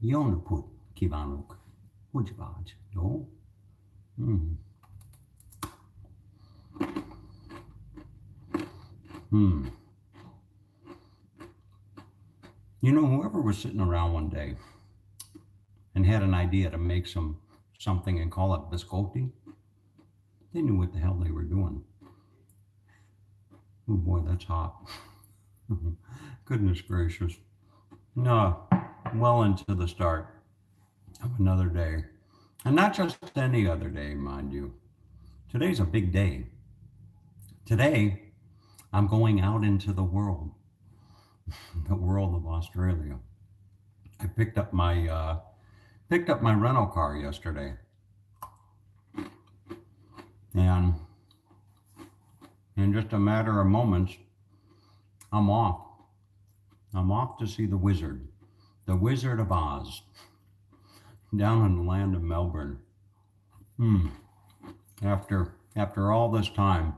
Jonaput kívánok. Hogy vagy? Jó? Hmm. Hmm. You know, whoever was sitting around one day and had an idea to make something and call it biscotti, they knew what the hell they were doing. Oh boy, that's hot. Goodness gracious. No, well into the start of another day. And not just any other day, mind you. Today's a big day. Today, I'm going out into the world of Australia. I picked up my rental car yesterday, and in just a matter of moments, I'm off. I'm off to see the Wizard of Oz, down in the land of Melbourne. Hmm. After all this time,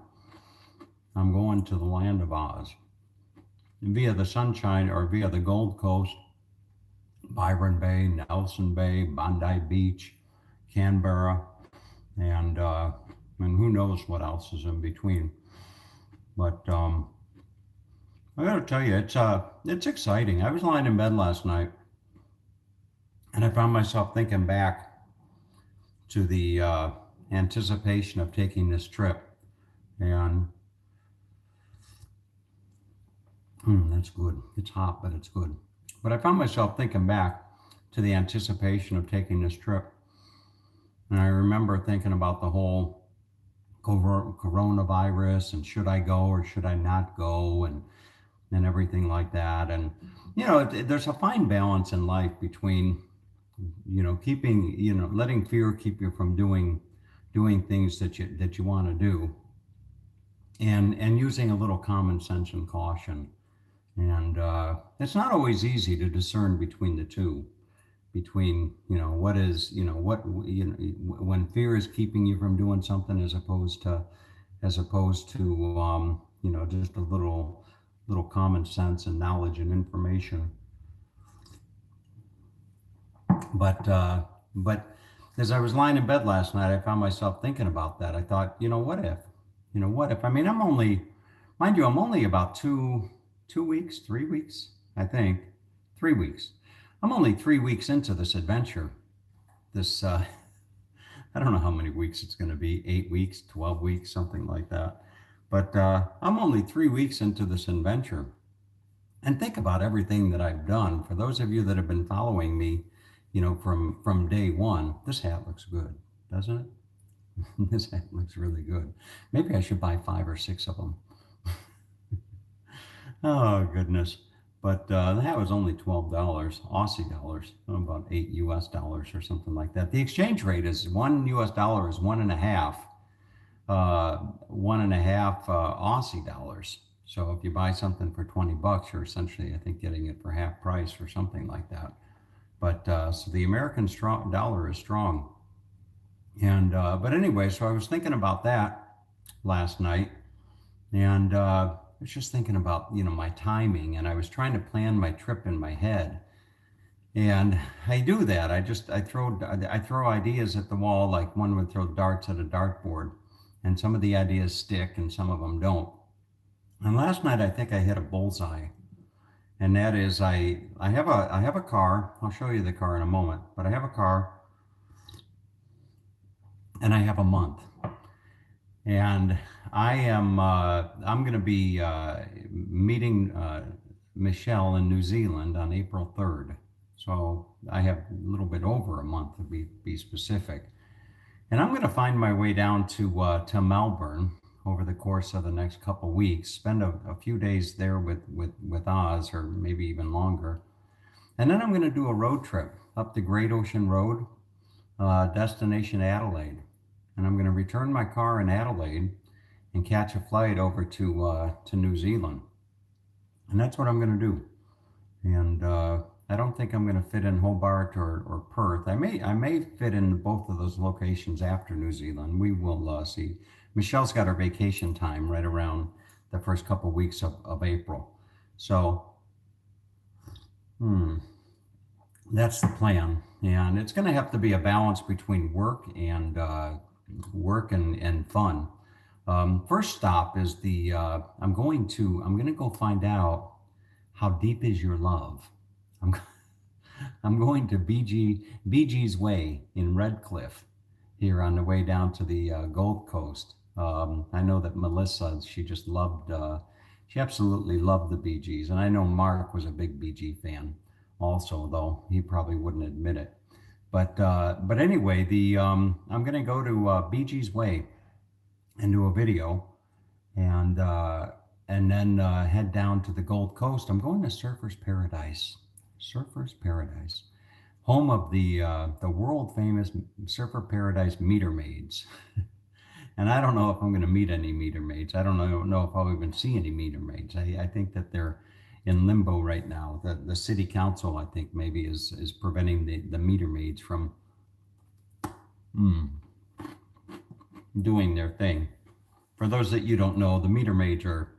I'm going to the land of Oz via the Sunshine or via the Gold Coast, Byron Bay, Nelson Bay, Bondi Beach, Canberra, and who knows what else is in between. But I got to tell you, it's exciting. I was lying in bed last night, and I found myself thinking back to the anticipation of taking this trip, and that's good. It's hot, but it's good. But I found myself thinking back to the anticipation of taking this trip, and I remember thinking about the whole coronavirus and should I go or should I not go, and everything like that. And there's a fine balance in life between keeping letting fear keep you from doing things that you want to do, and using a little common sense and caution. And it's not always easy to discern between the two, between what is what when fear is keeping you from doing something as opposed to just a little common sense and knowledge and information. But as I was lying in bed last night, I found myself thinking about that. I thought, what if? I mean, mind you, I'm only about 2 weeks, 3 weeks, I think, 3 weeks. I'm only 3 weeks into this adventure. This I don't know how many weeks it's going to be, 8 weeks, 12 weeks, something like that. But I'm only 3 weeks into this adventure. And think about everything that I've done. For those of you that have been following me, from day one, this hat looks good, doesn't it? This hat looks really good. Maybe I should buy 5 or 6 of them. Oh, goodness. But the hat was only $12 Aussie dollars, about $8 or something like that. The exchange rate is $1 is one and a half Aussie dollars. So if you buy something for $20, you're essentially, I think, getting it for half price or something like that. But so the American dollar is strong. And but anyway, so I was thinking about that last night, and I was just thinking about my timing, and I was trying to plan my trip in my head. And I do that. I throw ideas at the wall like one would throw darts at a dartboard, and some of the ideas stick and some of them don't. And last night I think I hit a bullseye, and that is I have a car. I'll show you the car in a moment, but I have a car and I have a month, and I'm going to be meeting Michelle in New Zealand on April 3rd. So I have a little bit over a month to be specific. And I'm going to find my way down to Melbourne over the course of the next couple weeks, spend a few days there with Oz, or maybe even longer. And then I'm going to do a road trip up the Great Ocean Road, destination Adelaide. And I'm going to return my car in Adelaide and catch a flight over to New Zealand. And that's what I'm going to do. And I don't think I'm going to fit in Hobart or Perth. I may fit in both of those locations after New Zealand. We will see. Michelle's got her vacation time right around the first couple weeks of April. So, that's the plan, and it's going to have to be a balance between work and fun. First stop is the I'm going to go find out how deep is your love. I'm I'm going to BG's Way in Red Cliff here on the way down to the Gold Coast. I know that Melissa, she absolutely loved the Bee Gees. And I know Mark was a big Bee Gee fan also, though he probably wouldn't admit it. But anyway, I'm going to go to Bee Gees Way and do a video and uh, and then head down to the Gold Coast. I'm going to Surfer's Paradise. Surfer's Paradise, home of the world famous Surfer Paradise meter maids. And I don't know if I'm going to meet any meter maids. I don't know if I'll even see any meter maids. I think that they're in limbo right now. The city council, I think, maybe is preventing the meter maids from mm, doing their thing. For those that you don't know, the meter maids are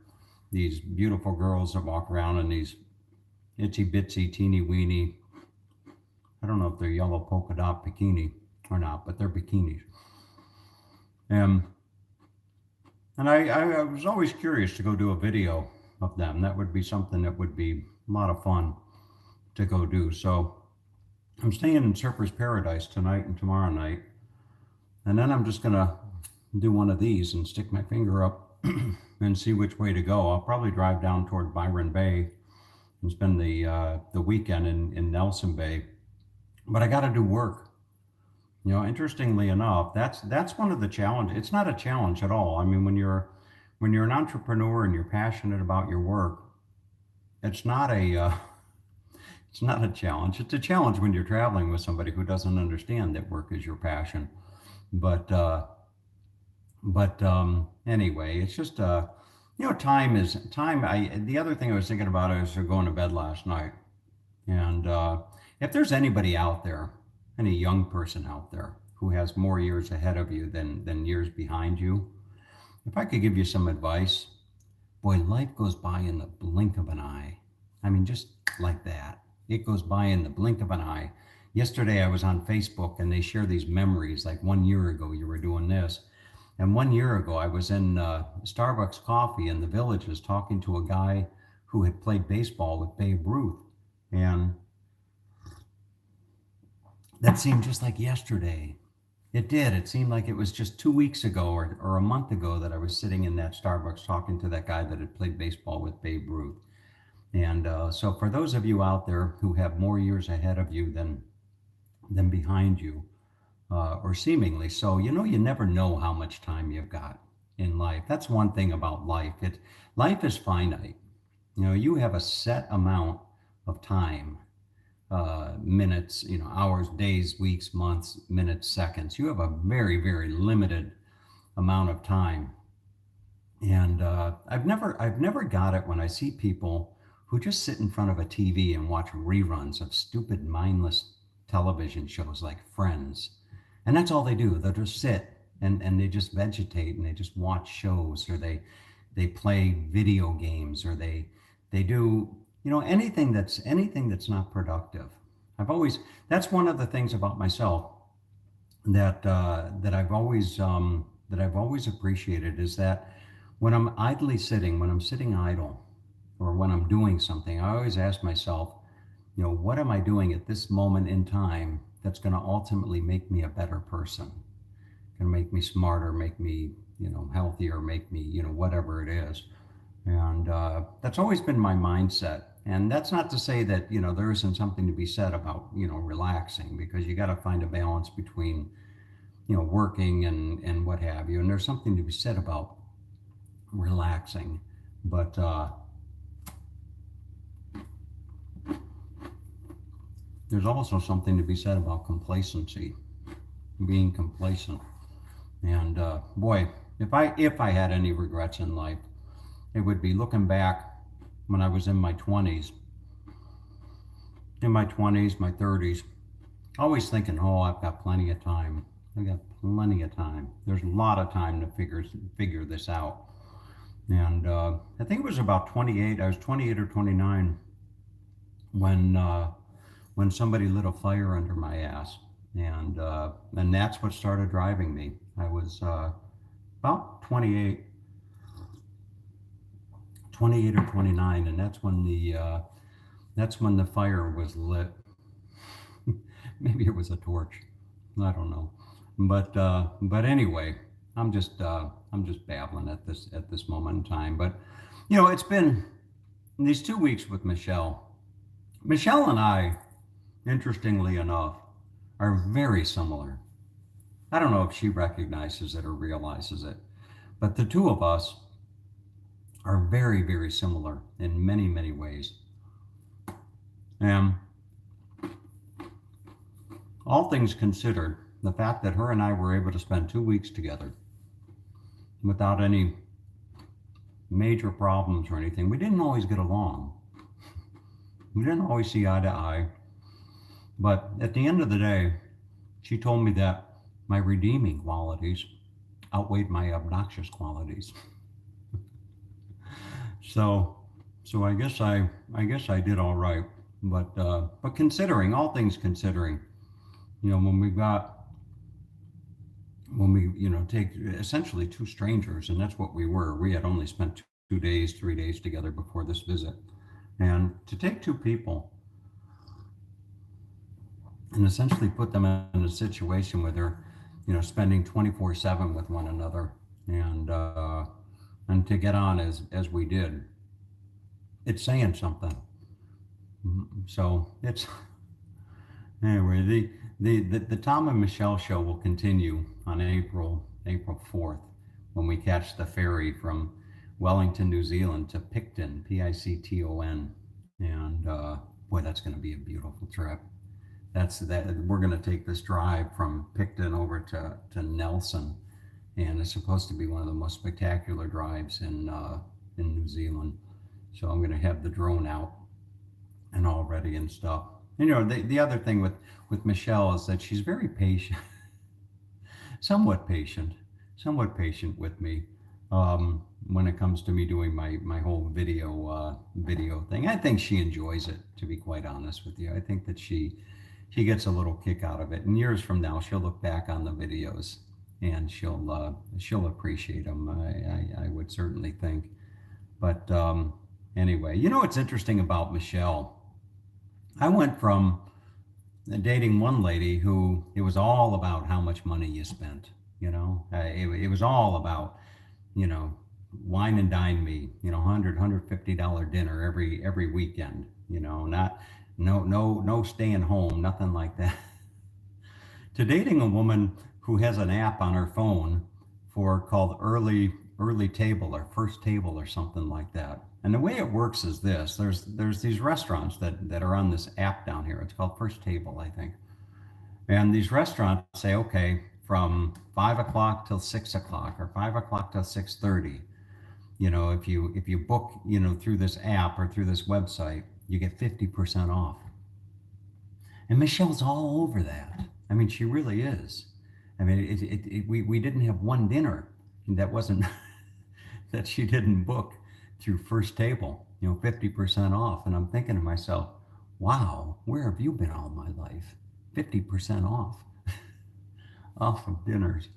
these beautiful girls that walk around in these itsy bitsy teeny weeny, I don't know if they're yellow polka dot bikini or not, but they're bikinis. Um, and I was always curious to go do a video of them. That would be something that would be a lot of fun to go do. So I'm staying in Surfer's Paradise tonight and tomorrow night. And then I'm just going to do one of these and stick my finger up and see which way to go. I'll probably drive down toward Byron Bay and spend the weekend in Nelson Bay. But I got to do work. Interestingly enough, that's one of the challenges. It's not a challenge at all. I mean, when you're an entrepreneur and you're passionate about your work, it's not a it's not a challenge. It's a challenge when you're traveling with somebody who doesn't understand that work is your passion. But anyway, it's just time is time. The other thing I was thinking about is going to bed last night, and if there's anybody out there, any young person out there who has more years ahead of you than years behind you, if I could give you some advice, boy, life goes by in the blink of an eye. I mean, just like that. It goes by in the blink of an eye. Yesterday I was on Facebook and they share these memories like 1 year ago you were doing this. And 1 year ago I was in Starbucks coffee in the Villages talking to a guy who had played baseball with Babe Ruth. And that seemed just like yesterday. It did. It seemed like it was just 2 weeks ago or a month ago that I was sitting in that Starbucks talking to that guy that had played baseball with Babe Ruth. And so for those of you out there who have more years ahead of you than behind you, or seemingly so, you never know how much time you've got in life. That's one thing about life. Life is finite. You have a set amount of time, minutes, hours, days, weeks, months, minutes, seconds. You have a very, very limited amount of time. And I've never got it when I see people who just sit in front of a TV and watch reruns of stupid, mindless television shows like Friends. And that's all they do. They'll just sit and they just vegetate and they just watch shows, or they play video games, or they do anything that's not productive. That's one of the things about myself that I've always appreciated, is that when I'm sitting idle, or when I'm doing something, I always ask myself, what am I doing at this moment in time that's going to ultimately make me a better person? Going to make me smarter, make me, healthier, make me, whatever it is. And that's always been my mindset. And that's not to say that, there isn't something to be said about, relaxing, because you got to find a balance between, working and what have you. And there's something to be said about relaxing. But there's also something to be said about complacency, being complacent. And boy, if I had any regrets in life, it would be looking back when I was in my 20s, my 30s, always thinking, oh, I've got plenty of time. I got plenty of time. There's a lot of time to figure this out. And I think it was about 28. I was 28 or 29 when when somebody lit a fire under my ass, and that's what started driving me. I was about 28 or 29, and that's when the fire was lit. Maybe it was a torch. I don't know, but anyway, I'm just babbling at this moment in time. But it's been these 2 weeks with Michelle. Michelle and I, interestingly enough, are very similar. I don't know if she recognizes it or realizes it, but the two of us are very, very similar in many, many ways. And all things considered, the fact that her and I were able to spend 2 weeks together without any major problems or anything, we didn't always get along. We didn't always see eye to eye. But at the end of the day, she told me that my redeeming qualities outweighed my obnoxious qualities. So, I guess I did all right. But considering all things considering, when we take essentially two strangers, and that's what we were. We had only spent 2 days, 3 days together before this visit, and to take two people and essentially put them in a situation where they're spending 24/7 with one another, and to get on as we did, it's saying something. So it's anyway. The Tom and Michelle show will continue on April 4th, when we catch the ferry from Wellington, New Zealand to Picton, Picton, and boy, that's going to be a beautiful trip. We're going to take this drive from Picton over to Nelson, and it's supposed to be one of the most spectacular drives in New Zealand. So I'm going to have the drone out and all ready and stuff. The other thing with Michelle is that she's very patient, somewhat patient, with me when it comes to me doing my whole video thing. I think she enjoys it, to be quite honest with you. I think that she gets a little kick out of it. And years from now, she'll look back on the videos and she'll appreciate them. I would certainly think. But anyway, what's interesting about Michelle? I went from dating one lady who it was all about how much money you spent. It was all about, wine and dine me, $150 dinner every weekend, not no staying home, nothing like that. To dating a woman who has an app on her phone called early table or first table or something like that. And the way it works is this: there's these restaurants that are on this app down here. It's called First Table, I think. And these restaurants say, okay, from 5 o'clock till 6 o'clock or 5 o'clock till 6:30, if you book, through this app or through this website, you get 50% off. And Michelle's all over that. I mean, she really is. I mean, we didn't have one dinner that wasn't that she didn't book through First Table, 50% off. And I'm thinking to myself, wow, where have you been all my life? 50% off off of dinners.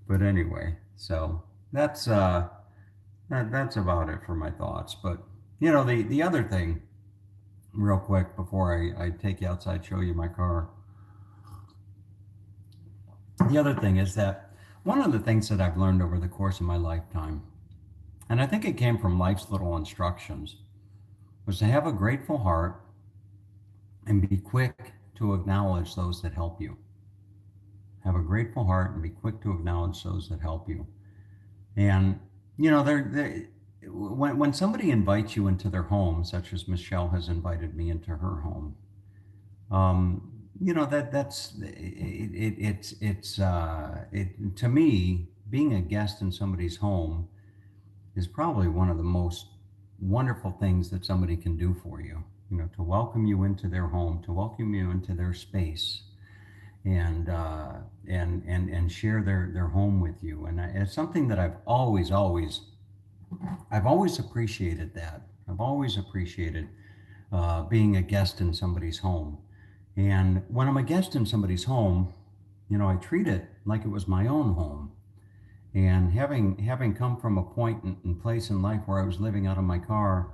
But anyway, so that's about it for my thoughts. But the other thing, real quick, before I take you outside, show you my car. The other thing is that one of the things that I've learned over the course of my lifetime, and I think it came from life's little instructions, was to have a grateful heart and be quick to acknowledge those that help you. Have a grateful heart and be quick to acknowledge those that help you. And when somebody invites you into their home, such as Michelle has invited me into her home, to me, being a guest in somebody's home is probably one of the most wonderful things that somebody can do for you. To welcome you into their home, to welcome you into their space, and share their home with you. And it's something that I've always appreciated that. I've always appreciated being a guest in somebody's home. And when I'm a guest in somebody's home, I treat it like it was my own home. And having come from a point and place in life where I was living out of my car,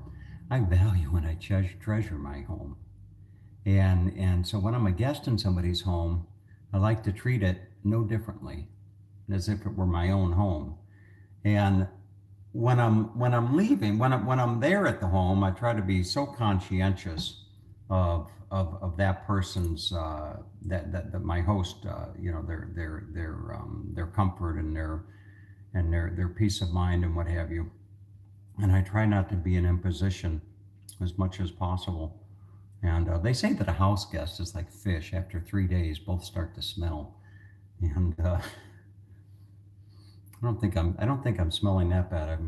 I value and I treasure my home. And so when I'm a guest in somebody's home, I like to treat it no differently, as if it were my own home. And when I'm leaving, when I'm there at the home, I try to be so conscientious of that person's that my host, their comfort and their peace of mind and what have you. And I try not to be an imposition as much as possible. And they say that a house guest is like fish. After 3 days, both start to smell. And I don't think I'm smelling that bad. I've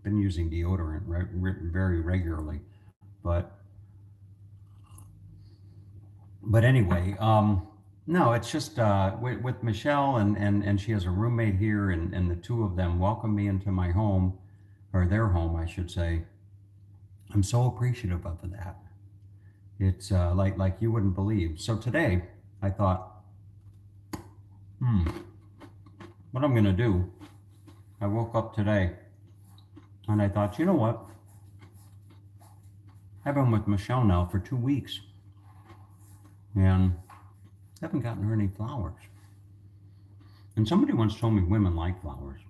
been using deodorant very regularly, but anyway, no, it's just with Michelle and she has a roommate here, and the two of them welcome me into my home, or their home, I should say. I'm so appreciative of that. It's like you wouldn't believe. So today, I thought, hmm, what I'm gonna do. I woke up today, and I thought, you know what? I've been with Michelle now for 2 weeks, and I haven't gotten her any flowers. And somebody once told me women like flowers.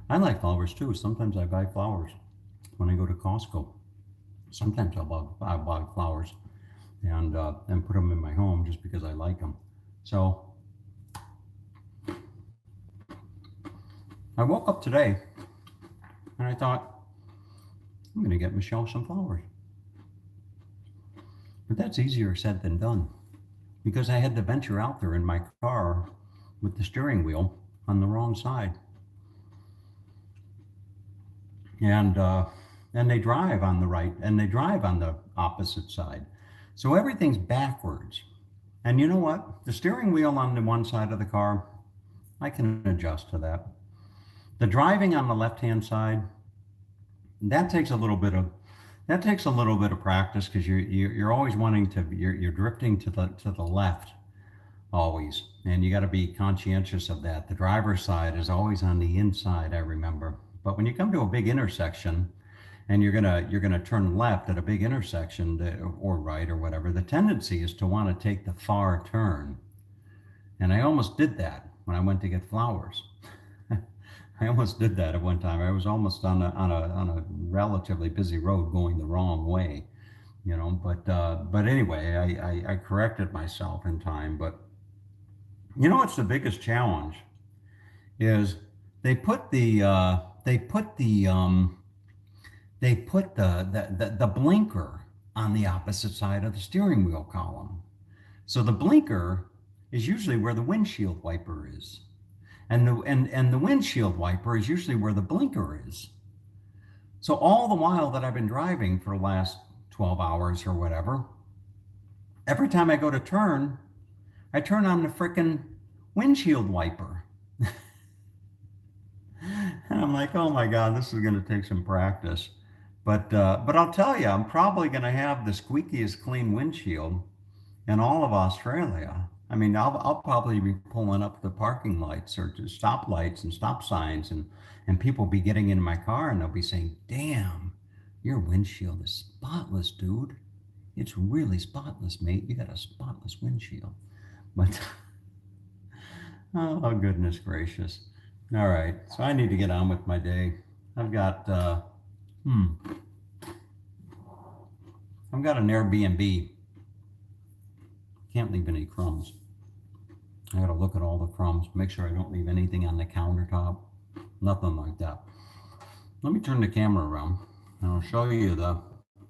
I like flowers too. Sometimes I buy flowers when I go to Costco. Sometimes I buy flowers and put them in my home just because I like them. So I woke up today and I thought, I'm going to get Michelle some flowers. But that's easier said than done, because I had to venture out there in my car with the steering wheel on the wrong side. And they drive on the right and they drive on the opposite side. So everything's backwards. And you know what? The steering wheel on the one side of the car, I can adjust to that. The driving on the left-hand side, that takes a little bit of practice, because you're always wanting to you're drifting to the left always, and you got to be conscientious of that. The driver's side is always on the inside, I remember. But when you come to a big intersection and you're gonna turn left at a big intersection, or right or whatever, the tendency is to want to take the far turn. And I almost did that when I went to get flowers. I almost did that at one time. I was almost on a relatively busy road going the wrong way, But anyway, I corrected myself in time. But what's the biggest challenge is they put the blinker on the opposite side of the steering wheel column. So the blinker is usually where the windshield wiper is. And the windshield wiper is usually where the blinker is. So all the while that I've been driving for the last 12 hours or whatever, every time I go to turn, I turn on the frickin' windshield wiper. And I'm like, oh my God, this is going to take some practice. But I'll tell you, I'm probably going to have the squeakiest clean windshield in all of Australia. I mean, I'll probably be pulling up the parking lights or to stop lights and stop signs, and people be getting in my car and they'll be saying, damn, your windshield is spotless, dude. It's really spotless, mate. You got a spotless windshield. But, oh, goodness gracious. All right, so I need to get on with my day. I've got an Airbnb. Can't leave any crumbs. I gotta look at all the crumbs, make sure I don't leave anything on the countertop. Nothing like that. Let me turn the camera around and I'll show you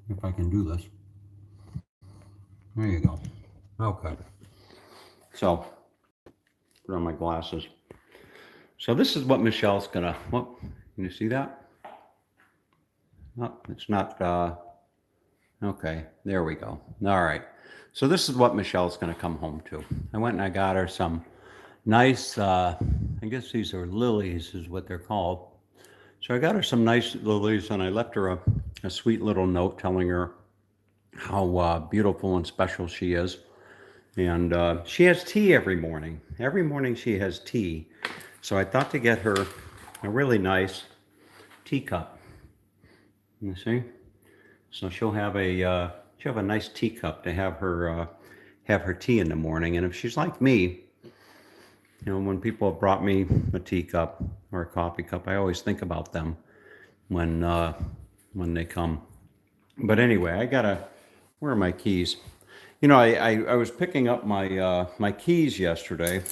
if I can do this. There you go. Okay. So, put on my glasses. So this is what Michelle's gonna, can you see that? No, it's not, okay, there we go. All right. So this is what Michelle's going to come home to. I went and I got her some nice, I guess these are lilies is what they're called. So I got her some nice lilies, and I left her a sweet little note telling her how beautiful and special she is. And she has tea every morning. Every morning she has tea. So I thought to get her a really nice teacup. You see? So she'll have a nice teacup to have her tea in the morning. And if she's like me, when people have brought me a teacup or a coffee cup, I always think about them when uh, when they come. But anyway, where are my keys? I was picking up my keys yesterday.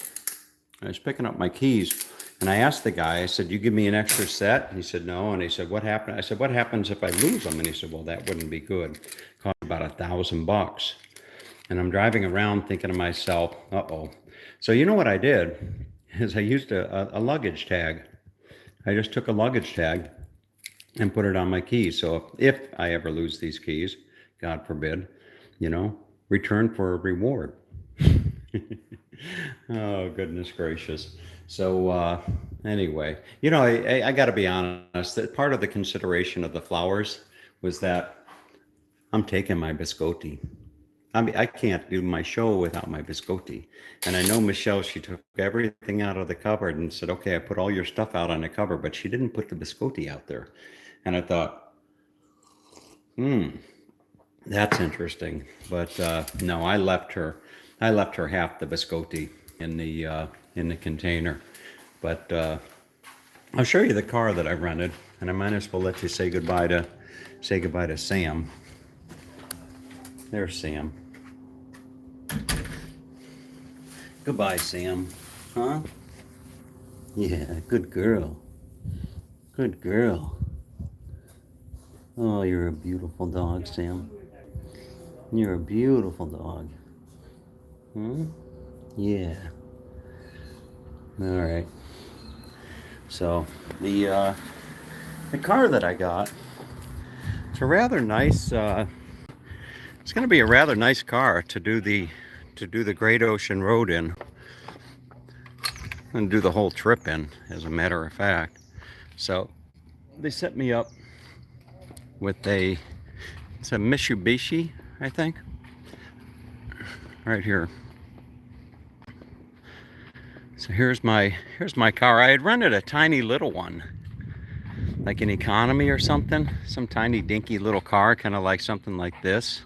I was picking up my keys, and I asked the guy. I said, "You give me an extra set?" And he said, "No." And he said, "What happened?" I said, "What happens if I lose them?" And he said, "Well, that wouldn't be good. It cost about $1,000." And I'm driving around thinking to myself, "Uh-oh." So you know what I did is I used a luggage tag. I just took a luggage tag and put it on my keys. So if I ever lose these keys, God forbid, you know, return for a reward. Oh, goodness gracious. So, anyway, I got to be honest that part of the consideration of the flowers was that I'm taking my biscotti. I mean, I can't do my show without my biscotti. And I know Michelle, she took everything out of the cupboard and said, okay, I put all your stuff out on the cover, but she didn't put the biscotti out there. And I thought, that's interesting. But no, I left her half the biscotti in the container. But I'll show you the car that I rented, and I might as well let you say goodbye to Sam. There's Sam. Goodbye, Sam. Huh? Yeah, good girl. Good girl. Oh, you're a beautiful dog, Sam. You're a beautiful dog. Hmm? Yeah. All right. So the car that I got, it's a rather nice. It's going to be a rather nice car to do the Great Ocean Road in, and do the whole trip in, as a matter of fact. So they set me up with it's a Mitsubishi, I think, right here. So here's my car. I had rented a tiny little one, like an economy or something, some tiny dinky little car, kind of like something like this,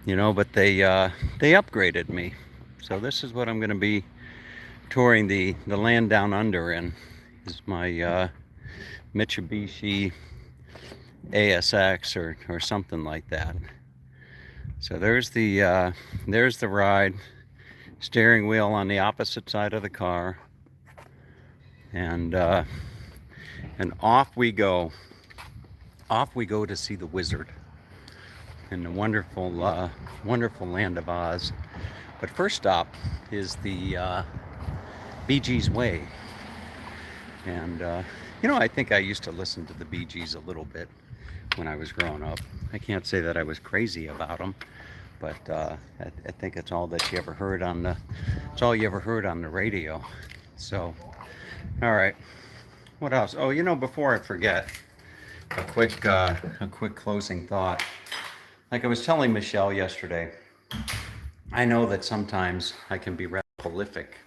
But they upgraded me. So this is what I'm going to be touring the land down under in. Is my Mitsubishi ASX or something like that. So there's the ride. Steering wheel on the opposite side of the car, and off we go. Off we go to see the wizard in the wonderful land of Oz. But first stop is the Bee Gees Way, and I think I used to listen to the Bee Gees a little bit when I was growing up. I can't say that I was crazy about them, but I think it's all that you ever heard it's all you ever heard on the radio. So, all right, what else? Oh, before I forget, a quick closing thought. Like I was telling Michelle yesterday, I know that sometimes I can be rather prolific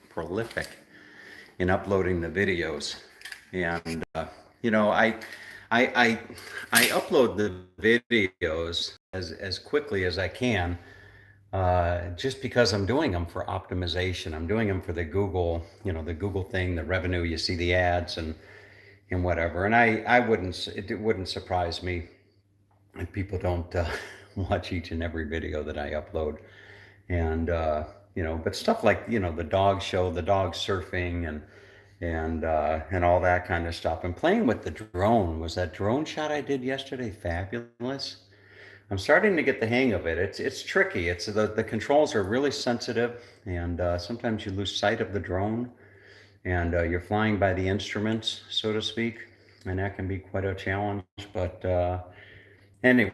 in uploading the videos, and I I upload the videos as quickly as I can, just because I'm doing them for optimization. I'm doing them for the Google, the Google thing, the revenue. You see the ads and whatever. And it wouldn't surprise me if people don't watch each and every video that I upload. And but stuff like the dog show, the dog surfing, and all that kind of stuff. And playing with the drone, was that drone shot I did yesterday fabulous? I'm starting to get the hang of it. It's tricky. It's the controls are really sensitive, and sometimes you lose sight of the drone, and you're flying by the instruments, so to speak, and that can be quite a challenge. But anyway,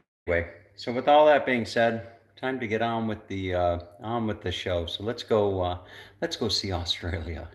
so with all that being said, time to get on with the show. So let's go see Australia.